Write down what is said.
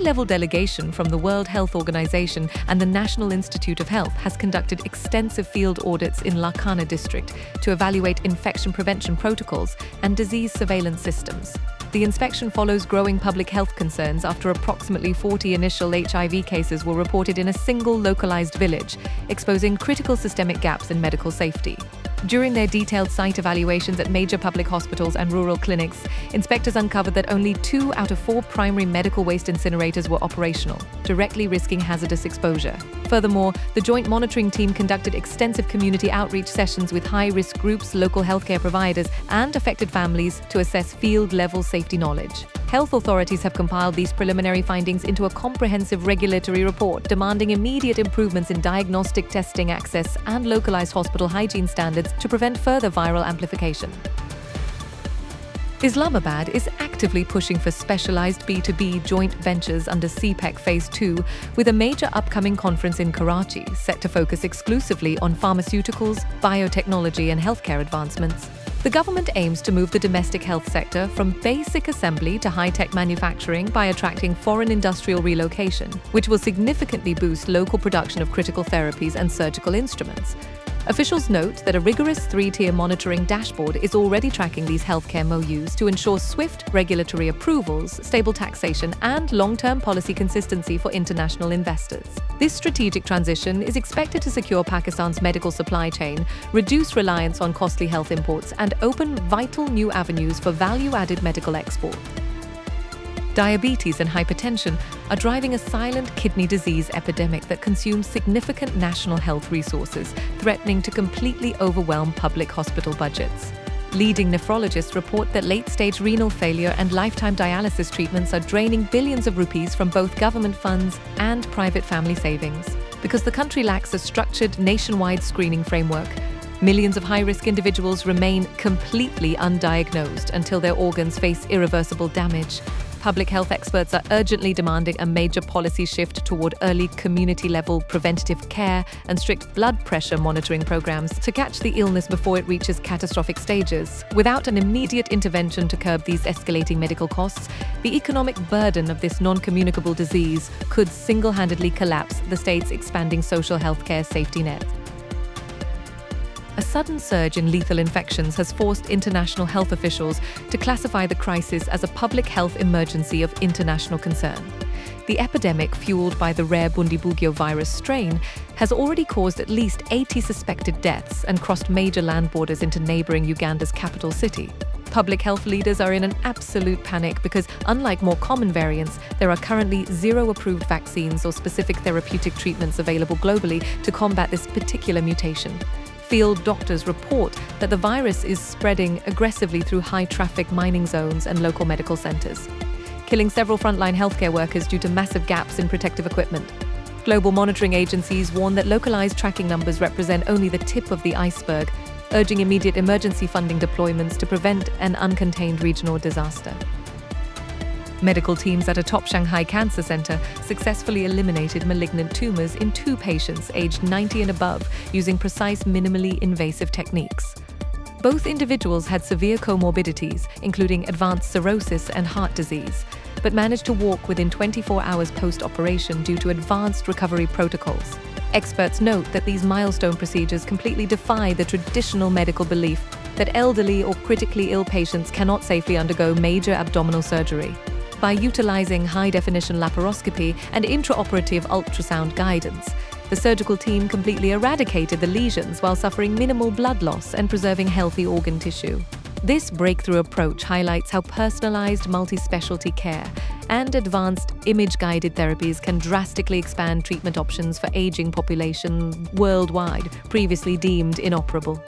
high-level delegation from the World Health Organization and the National Institute of Health has conducted extensive field audits in Larkana district to evaluate infection prevention protocols and disease surveillance systems. The inspection follows growing public health concerns after approximately 40 initial HIV cases were reported in a single localized village, exposing critical systemic gaps in medical safety. During their detailed site evaluations at major public hospitals and rural clinics, inspectors uncovered that only 2 out of 4 primary medical waste incinerators were operational, directly risking hazardous exposure. Furthermore, the joint monitoring team conducted extensive community outreach sessions with high-risk groups, local healthcare providers, and affected families to assess field-level safety knowledge. Health authorities have compiled these preliminary findings into a comprehensive regulatory report demanding immediate improvements in diagnostic testing access and localized hospital hygiene standards to prevent further viral amplification. Islamabad is actively pushing for specialized B2B joint ventures under CPEC Phase 2, with a major upcoming conference in Karachi set to focus exclusively on pharmaceuticals, biotechnology and healthcare advancements. The government aims to move the domestic health sector from basic assembly to high-tech manufacturing by attracting foreign industrial relocation, which will significantly boost local production of critical therapies and surgical instruments. Officials note that a rigorous 3-tier monitoring dashboard is already tracking these healthcare MOUs to ensure swift regulatory approvals, stable taxation, and long-term policy consistency for international investors. This strategic transition is expected to secure Pakistan's medical supply chain, reduce reliance on costly health imports, and open vital new avenues for value-added medical export. Diabetes and hypertension are driving a silent kidney disease epidemic that consumes significant national health resources, threatening to completely overwhelm public hospital budgets. Leading nephrologists report that late-stage renal failure and lifetime dialysis treatments are draining billions of rupees from both government funds and private family savings. Because the country lacks a structured nationwide screening framework, millions of high-risk individuals remain completely undiagnosed until their organs face irreversible damage. Public health experts are urgently demanding a major policy shift toward early community-level preventative care and strict blood pressure monitoring programs to catch the illness before it reaches catastrophic stages. Without an immediate intervention to curb these escalating medical costs, the economic burden of this non-communicable disease could single-handedly collapse the state's expanding social healthcare safety net. A sudden surge in lethal infections has forced international health officials to classify the crisis as a public health emergency of international concern. The epidemic, fueled by the rare Bundibugyo virus strain, has already caused at least 80 suspected deaths and crossed major land borders into neighboring Uganda's capital city. Public health leaders are in an absolute panic because, unlike more common variants, there are currently 0 approved vaccines or specific therapeutic treatments available globally to combat this particular mutation. Field doctors report that the virus is spreading aggressively through high-traffic mining zones and local medical centers, killing several frontline healthcare workers due to massive gaps in protective equipment. Global monitoring agencies warn that localized tracking numbers represent only the tip of the iceberg, urging immediate emergency funding deployments to prevent an uncontained regional disaster. Medical teams at a top Shanghai cancer center successfully eliminated malignant tumors in 2 patients aged 90 and above using precise, minimally invasive techniques. Both individuals had severe comorbidities, including advanced cirrhosis and heart disease, but managed to walk within 24 hours post-operation due to advanced recovery protocols. Experts note that these milestone procedures completely defy the traditional medical belief that elderly or critically ill patients cannot safely undergo major abdominal surgery. By utilizing high-definition laparoscopy and intraoperative ultrasound guidance, the surgical team completely eradicated the lesions while suffering minimal blood loss and preserving healthy organ tissue. This breakthrough approach highlights how personalized multi-specialty care and advanced image-guided therapies can drastically expand treatment options for aging population worldwide, previously deemed inoperable.